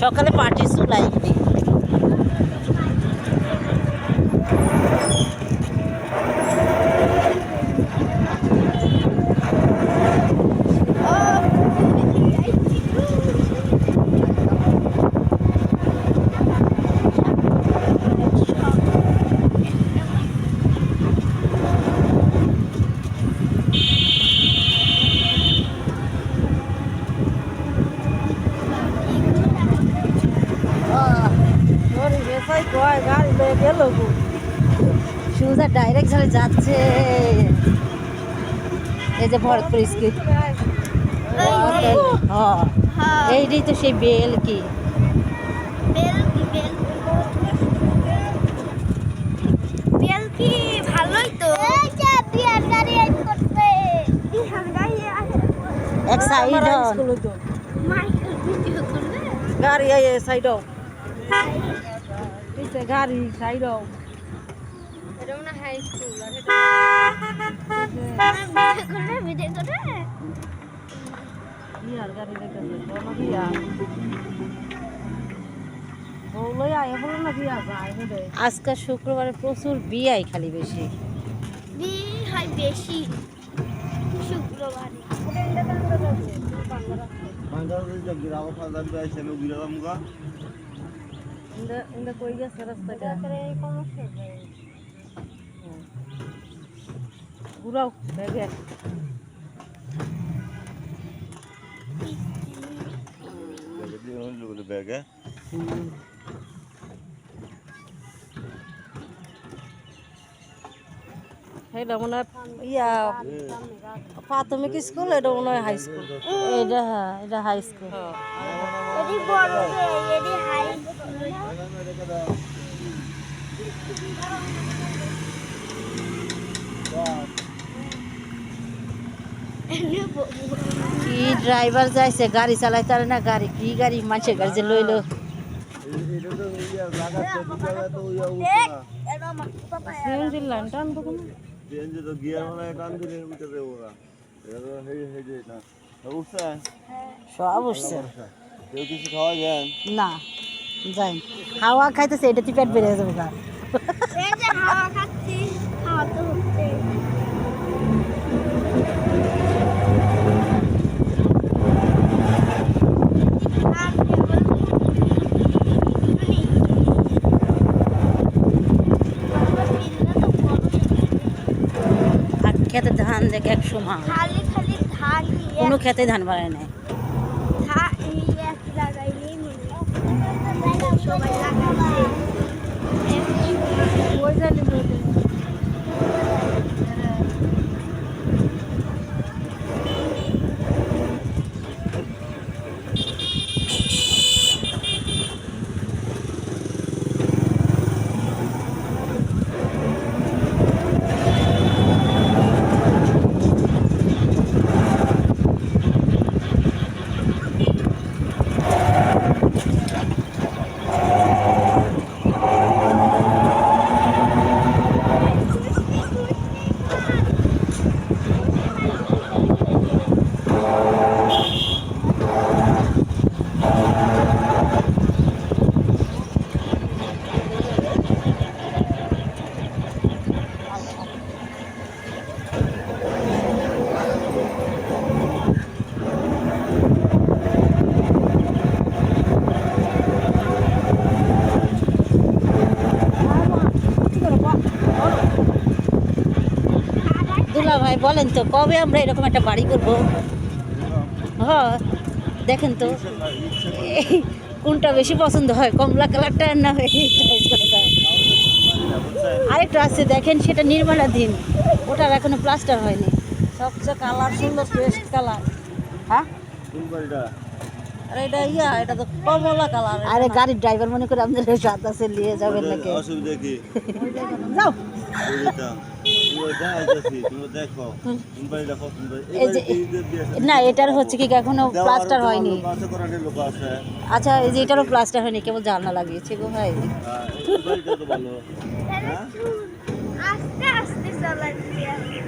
সকালে পার্টি চুলাই গাড়ি লয়ে গেল সুজা ডাইরেক্ট চলে যাচ্ছে এই যে ভরতপুর স্কুল এইটাই তো সেই বেল কি ভালোই তো এক সাইড গাড়ি সাইড গাড়ি সাইড আজকে শুক্রবারে প্রচুর বিয়াই খালি বেশি বেশি শুক্রবারে কই গেছে রাস্তাটা ঘুরাও ব্যাগে ব্যাগে এটা মনে হয় ইয়া প্রাথমিক স্কুল এটা মনে হয় হাই স্কুল এটা হ্যাঁ এটা হাই স্কুল কি ড্রাইভার যাইছে গাড়ি চালাইতে পারে না গাড়ি কি গাড়ি মানুষের গাড়ি যে লইলো সব উঠছে না যাই হাওয়া খাইতেছে এটাতে পেট বেড়ে যাবে গা হাওয়া খাচ্ছি খাওয়া তো হচ্ছে খেতে ধান দেখে এক সময় খালি খালি ধান কোনো খেতে ধান বাড়ায় নাই এক জায়গায় সবাই লাগাচ্ছে ভাই বলেন তো কবে আমরা এরকম একটা বাড়ি করবো হ্যাঁ দেখেন তো কোনটা বেশি পছন্দ হয় কমলা কালারটা না আরেকটা আছে দেখেন সেটা নির্মাণাধীন ওটার এখনো প্লাস্টার হয়নি সবচেয়ে কালার সুন্দর পেস্ট কালার হ্যাঁ আরে এটা এটা তো কমলা কালার আরে গাড়ির ড্রাইভার মনে করে আপনাদের সাথে আছে নিয়ে যাবেন নাকি অসুবিধা কি যাও না এটার হচ্ছে কি এখনো প্লাস্টার হয়নি আচ্ছা এই যে এটারও প্লাস্টার হয়নি কেবল জানলা লাগিয়েছে গো ভাই আস্তে আস্তে চালাচ্ছি